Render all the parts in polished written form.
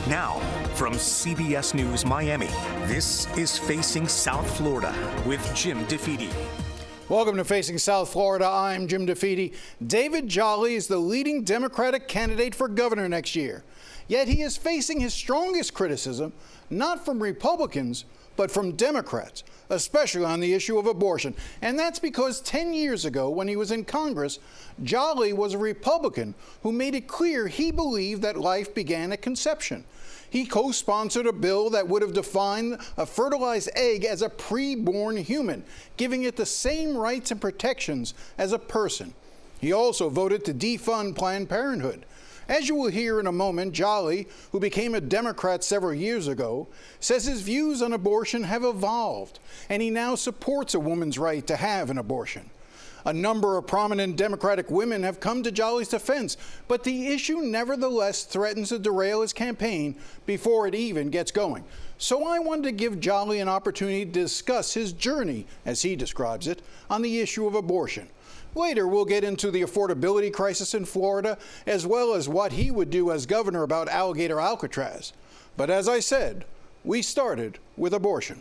Now, from CBS News Miami, this is Facing South Florida with Jim DeFede. Welcome to Facing South Florida. I'm Jim DeFede. DeFede Jolly is the leading Democratic candidate for governor next year. Yet he is facing his strongest criticism, not from Republicans, but from Democrats, especially on the issue of abortion. And that's because 10 years ago, when he was in Congress, Jolly was a Republican who made it clear he believed that life began at conception. He co-sponsored a bill that would have defined a fertilized egg as a pre-born human, giving it the same rights and protections as a person. He also voted to defund Planned Parenthood. As you will hear in a moment, Jolly, who became a Democrat several years ago, says his views on abortion have evolved, and he now supports a woman's right to have an abortion. A number of prominent Democratic women have come to Jolly's defense, but the issue nevertheless threatens to derail his campaign before it even gets going. So I wanted to give Jolly an opportunity to discuss his journey, as he describes it, on the issue of abortion. Later, we'll get into the affordability crisis in Florida, as well as what he would do as governor about Alligator Alcatraz. But as I said, we started with abortion.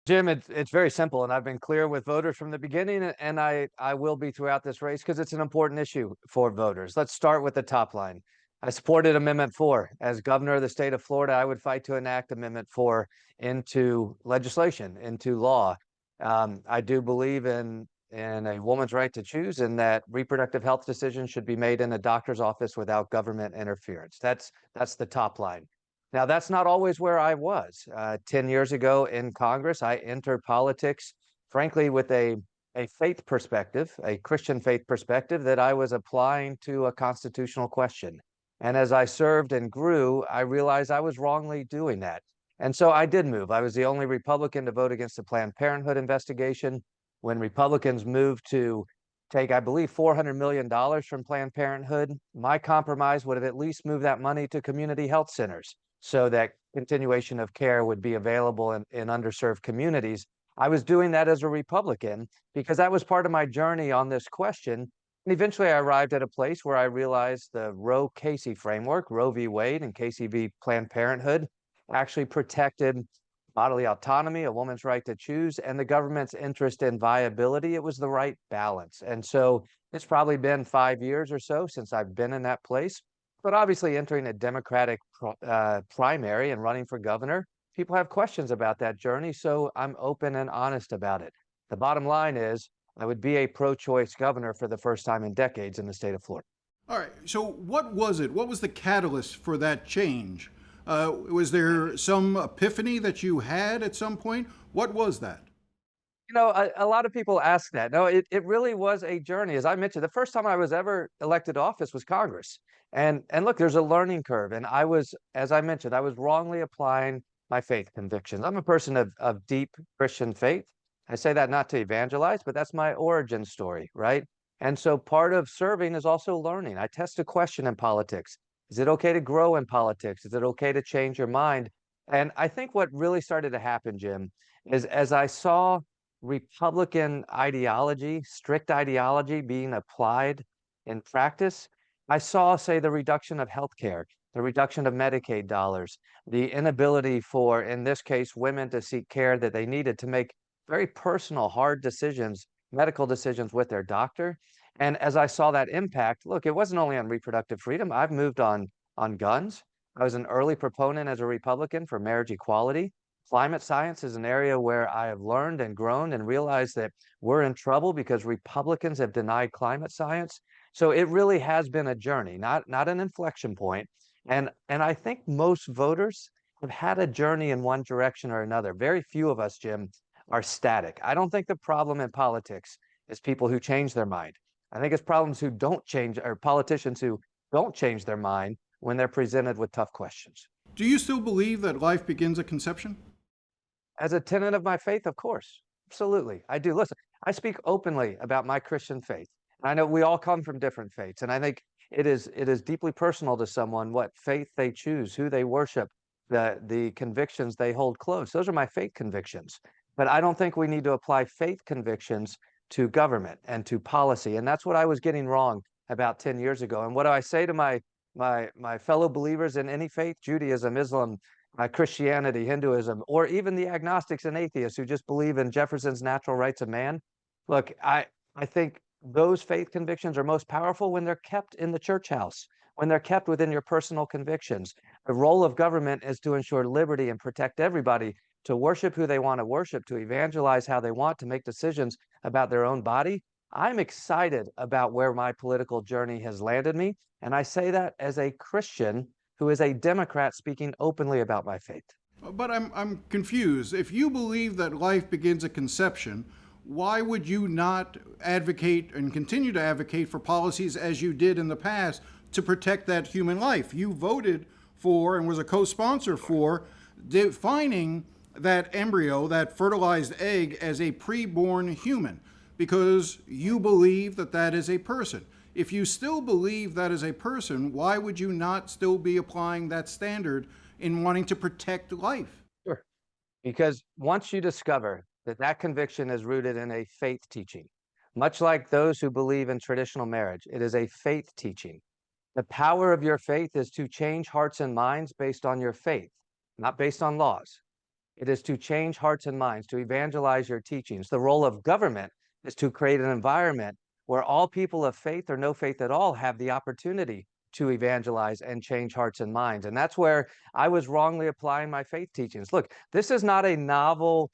Jim, it's very simple, and I've been clear with voters from the beginning, and I will be throughout this race because it's an important issue for voters. Let's start with the top line. I supported Amendment 4. As governor of the state of Florida, I would fight to enact Amendment 4 into legislation, into law. I do believe in a woman's right to choose, and that reproductive health decisions should be made in a doctor's office without government interference. That's the top line. Now, that's not always where I was. 10 years ago in Congress, I entered politics, frankly, with a faith perspective, a Christian faith perspective that I was applying to a constitutional question. And as I served and grew, I realized I was wrongly doing that. And so I did move. I was the only Republican to vote against the Planned Parenthood investigation. When Republicans moved to take, I believe, $400 million from Planned Parenthood, my compromise would have at least moved that money to community health centers so that continuation of care would be available in underserved communities. I was doing that as a Republican because that was part of my journey on this question. And eventually I arrived at a place where I realized the Roe-Casey framework, Roe v. Wade and Casey v. Planned Parenthood, actually protected bodily autonomy, a woman's right to choose, and the government's interest in viability. It was the right balance. And so it's probably been 5 years or so since I've been in that place. But obviously entering a Democratic primary and running for governor, people have questions about that journey. So I'm open and honest about it. The bottom line is I would be a pro-choice governor for the first time in decades in the state of Florida. All right. So what was it? What was the catalyst for that change? Was there some epiphany that you had at some point? What was that? You know, a lot of people ask that. No, it really was a journey. As I mentioned, the first time I was ever elected to office was Congress. And look, there's a learning curve. And I was, as I mentioned, I was wrongly applying my faith convictions. I'm a person of deep Christian faith. I say that not to evangelize, but that's my origin story, right? And so part of serving is also learning. I test a question in politics. Is it okay to grow in politics? Is it okay to change your mind? And I think what really started to happen, Jim, is as I saw Republican ideology, strict ideology being applied in practice, I saw, say, the reduction of healthcare, the reduction of Medicaid dollars, the inability for, in this case, women to seek care that they needed to make very personal, hard decisions, medical decisions with their doctor. And as I saw that impact, look, it wasn't only on reproductive freedom. I've moved on guns. I was an early proponent as a Republican for marriage equality. Climate science is an area where I have learned and grown and realized that we're in trouble because Republicans have denied climate science. So it really has been a journey, not an inflection point. And I think most voters have had a journey in one direction or another. Very few of us, Jim, are static. I don't think the problem in politics is people who change their mind. I think it's problems who don't change, or politicians who don't change their mind when they're presented with tough questions. Do you still believe that life begins at conception? As a tenet of my faith, of course. Absolutely. I do. Listen, I speak openly about my Christian faith. I know we all come from different faiths, and I think it is deeply personal to someone what faith they choose, who they worship, the convictions they hold close. Those are my faith convictions. But I don't think we need to apply faith convictions to government and to policy. And that's what I was getting wrong about 10 years ago. And what do I say to my my fellow believers in any faith, Judaism, Islam, Christianity, Hinduism, or even the agnostics and atheists who just believe in Jefferson's natural rights of man. Look, I think those faith convictions are most powerful when they're kept in the church house, when they're kept within your personal convictions. The role of government is to ensure liberty and protect everybody to worship who they want to worship, to evangelize how they want, to make decisions about their own body. I'm excited about where my political journey has landed me. And I say that as a Christian who is a Democrat speaking openly about my faith. But I'm confused. If you believe that life begins at conception, why would you not advocate and continue to advocate for policies as you did in the past to protect that human life? You voted for and was a co-sponsor for defining that embryo, that fertilized egg, as a preborn human because you believe that that is a person. If you still believe that is a person, why would you not still be applying that standard in wanting to protect life? Sure. Because once you discover that that conviction is rooted in a faith teaching, much like those who believe in traditional marriage, it is a faith teaching. The power of your faith is to change hearts and minds based on your faith, not based on laws. It is to change hearts and minds, to evangelize your teachings. The role of government is to create an environment where all people of faith or no faith at all have the opportunity to evangelize and change hearts and minds. And that's where I was wrongly applying my faith teachings. Look, this is not a novel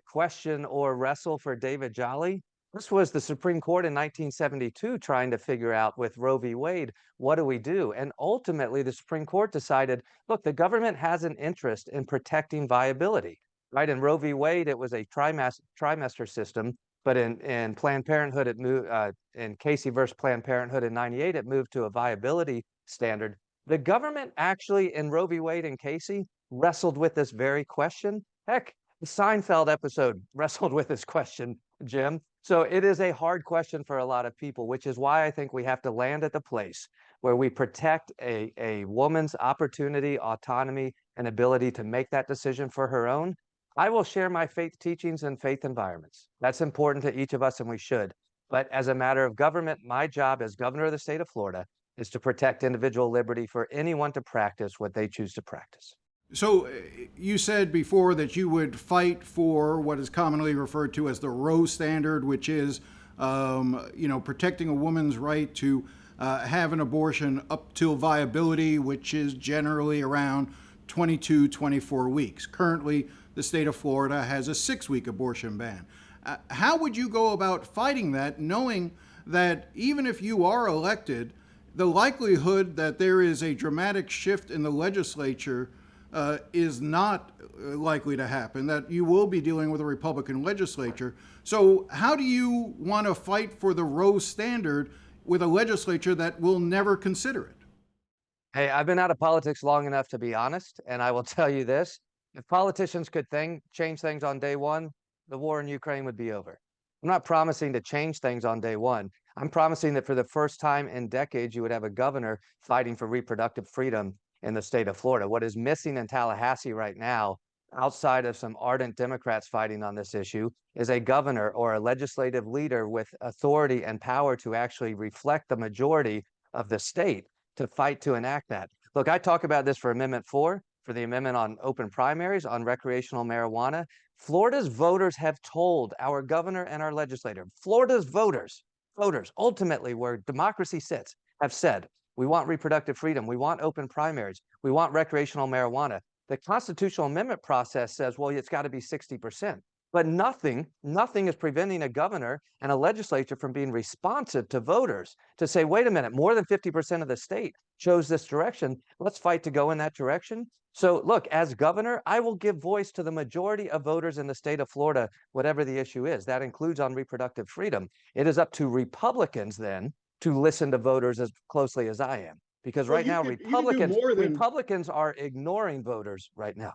question or wrestle for David Jolly. This was the Supreme Court in 1972 trying to figure out with Roe v. Wade, what do we do? And ultimately, the Supreme Court decided, look, the government has an interest in protecting viability, right? In Roe v. Wade, it was a trimester system, but in Planned Parenthood, it moved, in Casey versus Planned Parenthood in 98, it moved to a viability standard. The government actually, in Roe v. Wade and Casey, wrestled with this very question. Heck, the Seinfeld episode wrestled with this question, Jim. So it is a hard question for a lot of people, which is why I think we have to land at the place where we protect a woman's opportunity, autonomy, and ability to make that decision for her own. I will share my faith teachings in faith environments. That's important to each of us, and we should. But as a matter of government, my job as governor of the state of Florida is to protect individual liberty for anyone to practice what they choose to practice. So you said before that you would fight for what is commonly referred to as the Roe standard, which is, protecting a woman's right to have an abortion up till viability, which is generally around 22, 24 weeks. Currently, the state of Florida has a 6-week abortion ban. How would you go about fighting that, knowing that even if you are elected, the likelihood that there is a dramatic shift in the legislature is not likely to happen, that you will be dealing with a Republican legislature. So how do you want to fight for the Roe standard with a legislature that will never consider it? Hey, I've been out of politics long enough to be honest, and I will tell you this. If politicians could change things on day one, the war in Ukraine would be over. I'm not promising to change things on day one. I'm promising that for the first time in decades, you would have a governor fighting for reproductive freedom in the state of Florida. What is missing in Tallahassee right now, outside of some ardent Democrats fighting on this issue, is a governor or a legislative leader with authority and power to actually reflect the majority of the state to fight to enact that. Look, I talk about this for Amendment 4, for the amendment on open primaries, on recreational marijuana. Florida's voters have told our governor and our legislator, Florida's voters, ultimately where democracy sits, have said, we want reproductive freedom. We want open primaries. We want recreational marijuana. The constitutional amendment process says, well, it's got to be 60%. But nothing is preventing a governor and a legislature from being responsive to voters to say, wait a minute, more than 50% of the state chose this direction. Let's fight to go in that direction. So look, as governor, I will give voice to the majority of voters in the state of Florida, whatever the issue is. That includes on reproductive freedom. It is up to Republicans then to listen to voters as closely as I am. Because right now, Republicans are ignoring voters right now.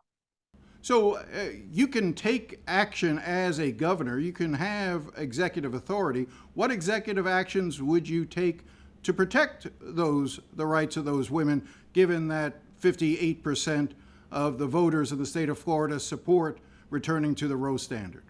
So you can take action as a governor. You can have executive authority. What executive actions would you take to protect the rights of those women, given that 58% of the voters of the state of Florida support returning to the Roe standard?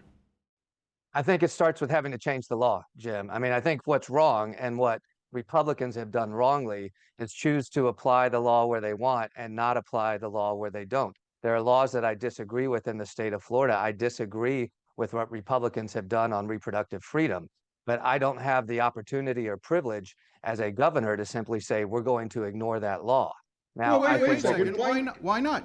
I think it starts with having to change the law, Jim. I mean, I think what's wrong and what Republicans have done wrongly is choose to apply the law where they want and not apply the law where they don't. There are laws that I disagree with in the state of Florida. I disagree with what Republicans have done on reproductive freedom, but I don't have the opportunity or privilege as a governor to simply say we're going to ignore that law. Now, Well, wait a think second. Why not? Why not?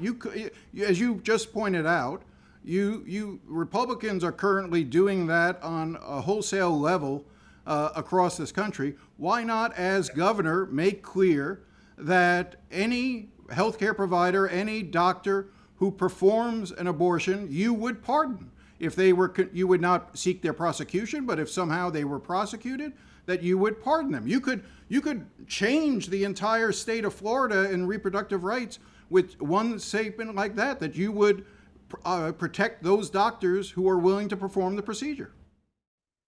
As you just pointed out, you Republicans are currently doing that on a wholesale level across this country. Why not, as governor, make clear that any healthcare provider, any doctor who performs an abortion, you would pardon? If they were, you would not seek their prosecution, but if somehow they were prosecuted, that you would pardon them. You could change the entire state of Florida in reproductive rights with one statement like that, that you would protect those doctors who are willing to perform the procedure.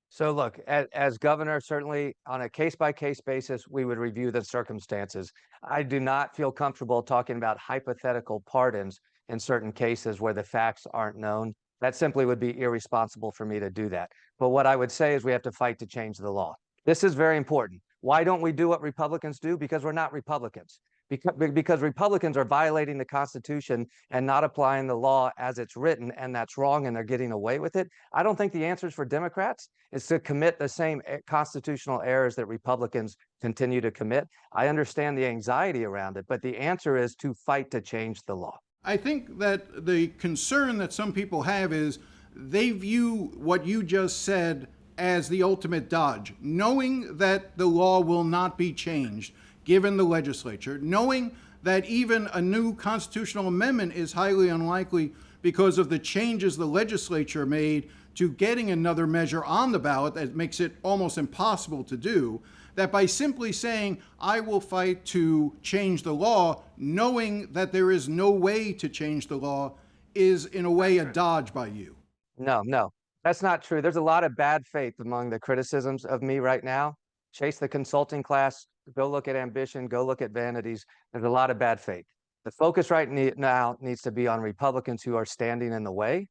So look, as governor, certainly on a case-by-case basis, we would review the circumstances. I do not feel comfortable talking about hypothetical pardons in certain cases where the facts aren't known. That simply would be irresponsible for me to do that. But what I would say is we have to fight to change the law. This is very important. Why don't we do what Republicans do? Because we're not Republicans. Because Republicans are violating the Constitution and not applying the law as it's written, and that's wrong, and they're getting away with it. I don't think the answers for Democrats is to commit the same constitutional errors that Republicans continue to commit. I understand the anxiety around it, but the answer is to fight to change the law. I think that the concern that some people have is they view what you just said as the ultimate dodge, knowing that the law will not be changed given the legislature, knowing that even a new constitutional amendment is highly unlikely because of the changes the legislature made to getting another measure on the ballot that makes it almost impossible to do, that by simply saying, I will fight to change the law, knowing that there is no way to change the law, is in a way a dodge by you. No, that's not true. There's a lot of bad faith among the criticisms of me right now. Chase the consulting class, go look at ambition, go look at vanities. There's a lot of bad faith. The focus right now needs to be on Republicans who are standing in the way.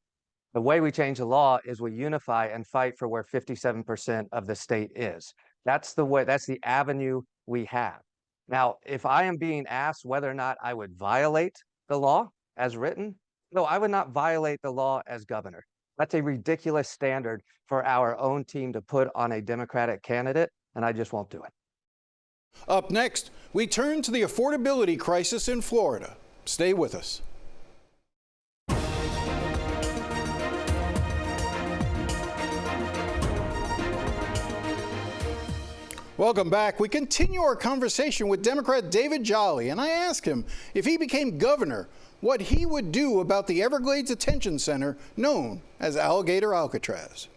The way we change the law is we unify and fight for where 57% of the state is. That's the way, that's the avenue we have. Now, if I am being asked whether or not I would violate the law as written, no, I would not violate the law as governor. That's a ridiculous standard for our own team to put on a Democratic candidate, and I just won't do it. Up next, we turn to the affordability crisis in Florida. Stay with us. Welcome back. We continue our conversation with Democrat DeFede Jolly, and I asked him if he became governor, what he would do about the Everglades Detention Center known as Alligator Alcatraz.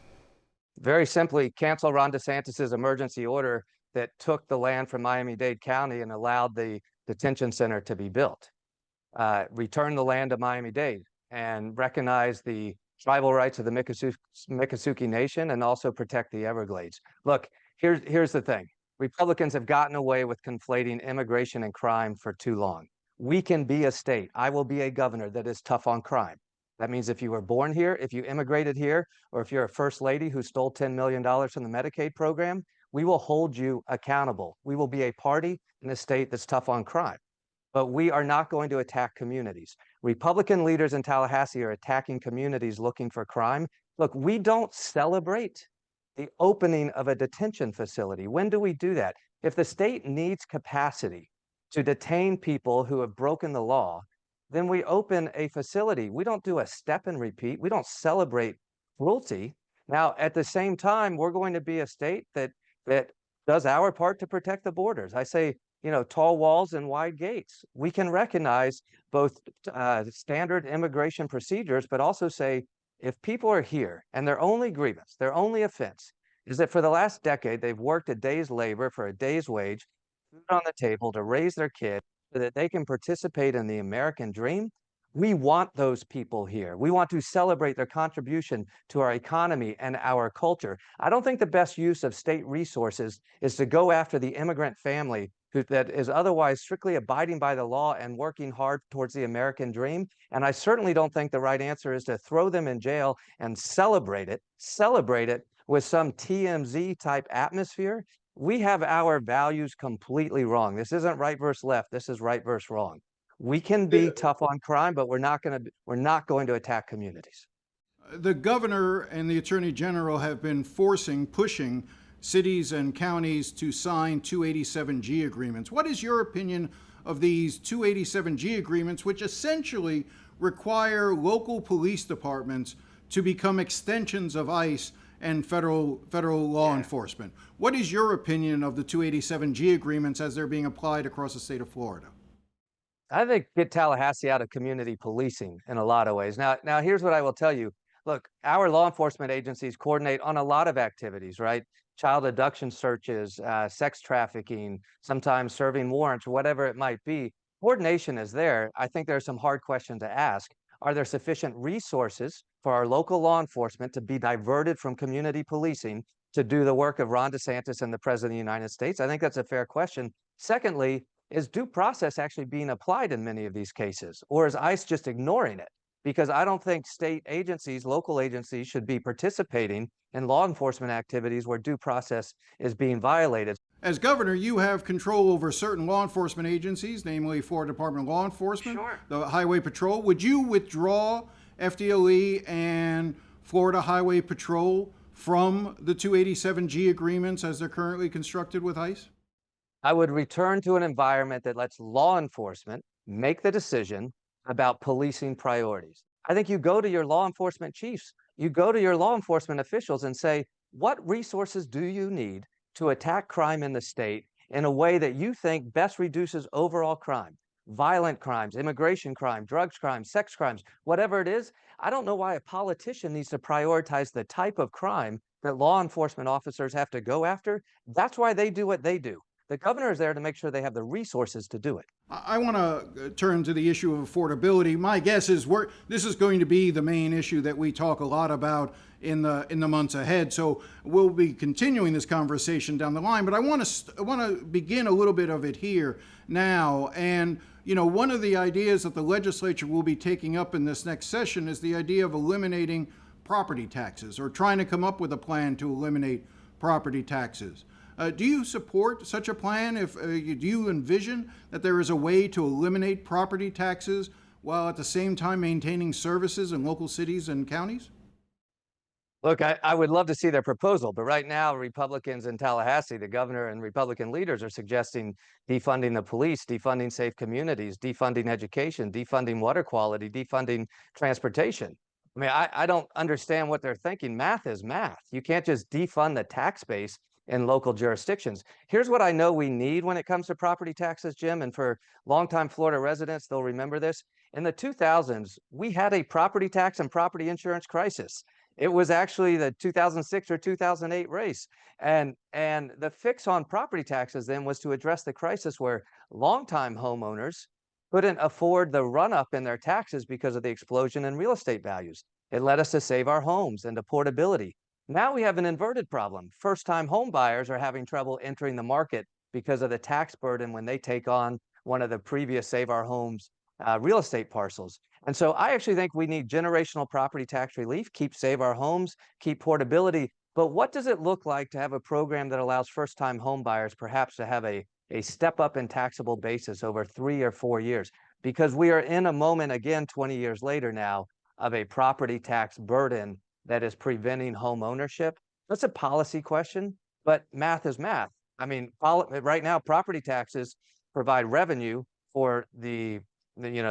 Very simply, cancel Ron DeSantis' emergency order that took the land from Miami-Dade County and allowed the detention center to be built. Return the land to Miami-Dade and recognize the tribal rights of the Miccosukee Nation and also protect the Everglades. Look, here's the thing. Republicans have gotten away with conflating immigration and crime for too long. We can be a state. I will be a governor that is tough on crime. That means if you were born here, if you immigrated here, or if you're a first lady who stole $10 million from the Medicaid program, we will hold you accountable. We will be a party in a state that's tough on crime. But we are not going to attack communities. Republican leaders in Tallahassee are attacking communities looking for crime. Look, we don't celebrate the opening of a detention facility. When do we do that? If the state needs capacity to detain people who have broken the law, then we open a facility. We don't do a step and repeat. We don't celebrate cruelty. Now, at the same time, we're going to be a state that does our part to protect the borders. I say, tall walls and wide gates. We can recognize both standard immigration procedures, but also say, if people are here and their only grievance, their only offense is that for the last decade, they've worked a day's labor for a day's wage, food on the table to raise their kid so that they can participate in the American dream, we want those people here. We want to celebrate their contribution to our economy and our culture. I don't think the best use of state resources is to go after the immigrant family that is otherwise strictly abiding by the law and working hard towards the American dream. And I certainly don't think the right answer is to throw them in jail and celebrate it with some TMZ type atmosphere. we have our values completely wrong. This isn't right versus left. This is right versus wrong. We can be tough on crime, but we're not going to attack communities. The governor and the attorney general have been pushing cities and counties to sign 287G agreements. What is your opinion of these 287G agreements, which essentially require local police departments to become extensions of ICE and federal law enforcement? What is your opinion of the 287G agreements as they're being applied across the state of Florida? I think get Tallahassee out of community policing in a lot of ways. Now here's what I will tell you. Look, our law enforcement agencies coordinate on a lot of activities, right? Child abduction searches, sex trafficking, sometimes serving warrants, whatever it might be. Coordination is there. I think there are some hard questions to ask. Are there sufficient resources for our local law enforcement to be diverted from community policing to do the work of Ron DeSantis and the President of the United States? I think that's a fair question. Secondly, is due process actually being applied in many of these cases, or is ICE just ignoring it? Because I don't think state agencies, local agencies should be participating in law enforcement activities where due process is being violated. As governor, you have control over certain law enforcement agencies, namely Florida Department of Law Enforcement, Sure. the Highway Patrol. Would you withdraw FDLE and Florida Highway Patrol from the 287G agreements as they're currently constructed with ICE? I would return to an environment that lets law enforcement make the decision about policing priorities. I think you go to your law enforcement chiefs, you go to your law enforcement officials and say, what resources do you need to attack crime in the state in a way that you think best reduces overall crime, violent crimes, immigration crime, drugs crime, sex crimes, whatever it is? I don't know why a politician needs to prioritize the type of crime that law enforcement officers have to go after. That's why they do what they do. The governor is there to make sure they have the resources to do it. I want to turn to the issue of affordability. My guess is this is going to be the main issue that we talk a lot about in the months ahead. So we'll be continuing this conversation down the line. But I want to begin a little bit of it here now. And one of the ideas that the legislature will be taking up in this next session is the idea of eliminating property taxes, or trying to come up with a plan to eliminate property taxes. Do you support such a plan? Do you envision that there is a way to eliminate property taxes while at the same time maintaining services in local cities and counties? Look, I would love to see their proposal, but right now, Republicans in Tallahassee, the governor and Republican leaders are suggesting defunding the police, defunding safe communities, defunding education, defunding water quality, defunding transportation. I mean, I don't understand what they're thinking. Math is math. You can't just defund the tax base in local jurisdictions. Here's what I know we need when it comes to property taxes, Jim, and for longtime Florida residents, they'll remember this. In the 2000s, we had a property tax and property insurance crisis. It was actually the 2006 or 2008 race. And the fix on property taxes then was to address the crisis where longtime homeowners couldn't afford the run-up in their taxes because of the explosion in real estate values. It led us to save our homes and to portability. Now we have an inverted problem. First-time home buyers are having trouble entering the market because of the tax burden when they take on one of the previous Save Our Homes real estate parcels. And so I actually think we need generational property tax relief, keep Save Our Homes, keep portability. But what does it look like to have a program that allows first-time home buyers perhaps to have a step up in taxable basis over 3 or 4 years? Because we are in a moment, again, 20 years later now, of a property tax burden that is preventing home ownership. That's a policy question, but math is math. I mean, right now, property taxes provide revenue for the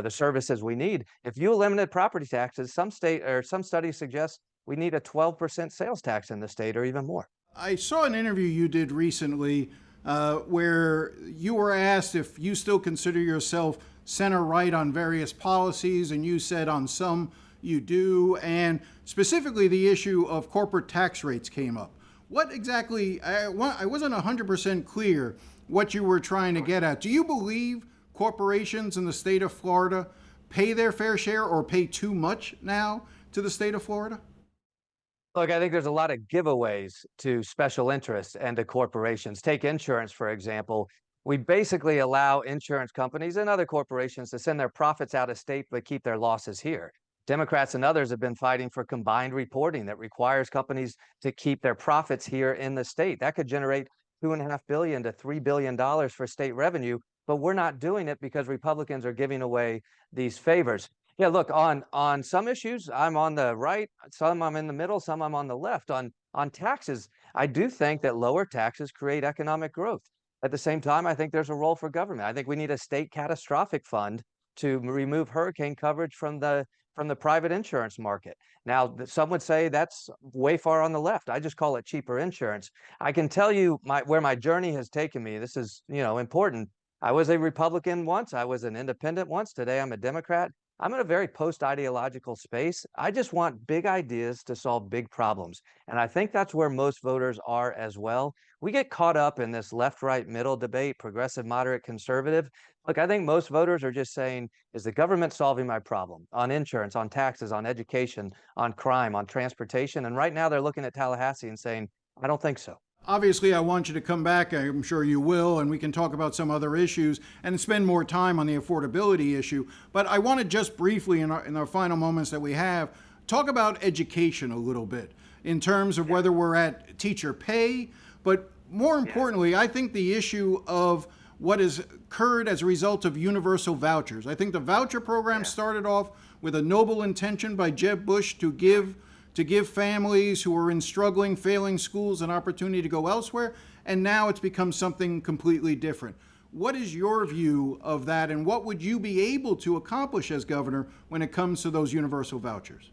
services we need. If you eliminate property taxes, some studies suggest we need a 12% sales tax in the state or even more. I saw an interview you did recently where you were asked if you still consider yourself center right on various policies, and you said on some you do, and specifically the issue of corporate tax rates came up. What exactly, I wasn't 100% clear what you were trying to get at. Do you believe corporations in the state of Florida pay their fair share or pay too much now to the state of Florida? Look, I think there's a lot of giveaways to special interests and to corporations. Take insurance, for example. We basically allow insurance companies and other corporations to send their profits out of state but keep their losses here. Democrats and others have been fighting for combined reporting that requires companies to keep their profits here in the state. That could generate $2.5 billion to $3 billion for state revenue, but we're not doing it because Republicans are giving away these favors. Yeah, look, on some issues, I'm on the right, some I'm in the middle, some I'm on the left. On taxes, I do think that lower taxes create economic growth. At the same time, I think there's a role for government. I think we need a state catastrophic fund to remove hurricane coverage from the private insurance market. Now, some would say that's way far on the left. I just call it cheaper insurance. I can tell you where my journey has taken me. This is, important. I was a Republican once. I was an independent once. Today, I'm a Democrat. I'm in a very post-ideological space. I just want big ideas to solve big problems. And I think that's where most voters are as well. We get caught up in this left, right, middle debate, progressive, moderate, conservative. Look, I think most voters are just saying, is the government solving my problem on insurance, on taxes, on education, on crime, on transportation? And right now they're looking at Tallahassee and saying, I don't think so. Obviously, I want you to come back. I'm sure you will, and we can talk about some other issues and spend more time on the affordability issue. But I want to just briefly, in our final moments that we have, talk about education a little bit in terms of whether we're at teacher pay. But more importantly, I think the issue of what has occurred as a result of universal vouchers. I think the voucher program started off with a noble intention by Jeb Bush to give families who are in struggling, failing schools an opportunity to go elsewhere, and now it's become something completely different. What is your view of that, and what would you be able to accomplish as governor when it comes to those universal vouchers?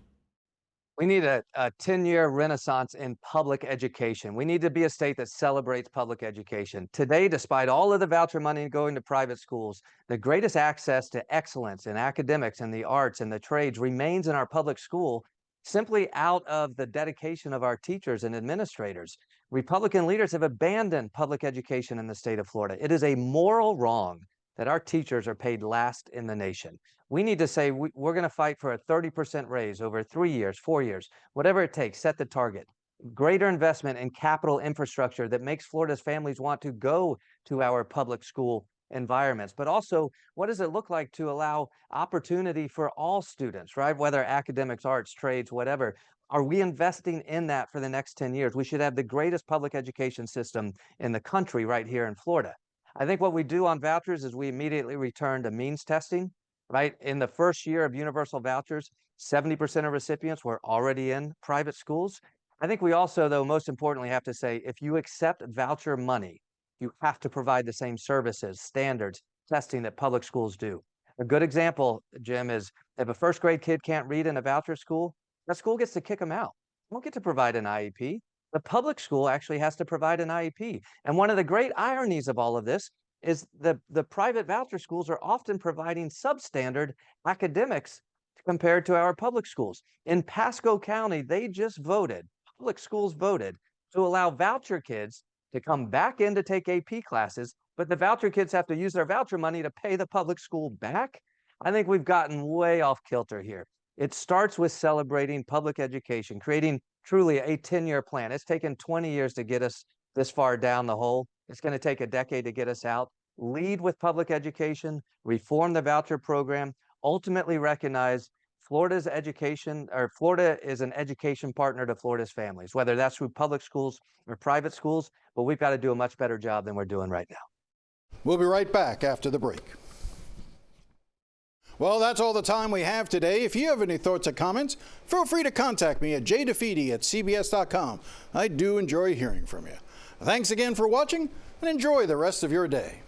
We need a 10-year renaissance in public education. We need to be a state that celebrates public education. Today, despite all of the voucher money going to private schools, the greatest access to excellence in academics and the arts and the trades remains in our public school, simply out of the dedication of our teachers and administrators. Republican leaders have abandoned public education in the state of Florida. It is a moral wrong that our teachers are paid last in the nation. We need to say we're going to fight for a 30% raise over 3 years, 4 years, whatever it takes, set the target. Greater investment in capital infrastructure that makes Florida's families want to go to our public school environments, but also what does it look like to allow opportunity for all students, right? Whether academics, arts, trades, whatever. Are we investing in that for the next 10 years? We should have the greatest public education system in the country right here in Florida. I think what we do on vouchers is we immediately return to means testing, right? In the first year of universal vouchers, 70% of recipients were already in private schools. I think we also, though, most importantly, have to say, if you accept voucher money, you have to provide the same services, standards, testing that public schools do. A good example, Jim, is if a first grade kid can't read in a voucher school, that school gets to kick them out. They don't get to provide an IEP. The public school actually has to provide an IEP. And one of the great ironies of all of this is the private voucher schools are often providing substandard academics compared to our public schools. In Pasco County, public schools voted to allow voucher kids to come back in to take AP classes, but the voucher kids have to use their voucher money to pay the public school back. I think we've gotten way off kilter here. It starts with celebrating public education, creating truly a 10-year plan. It's taken 20 years to get us this far down the hole. It's going to take a decade to get us out. Lead with public education, reform the voucher program, ultimately recognize Florida is an education partner to Florida's families, whether that's through public schools or private schools, but we've got to do a much better job than we're doing right now. We'll be right back after the break. Well, that's all the time we have today. If you have any thoughts or comments, feel free to contact me at jdefede@cbs.com. I do enjoy hearing from you. Thanks again for watching, and enjoy the rest of your day.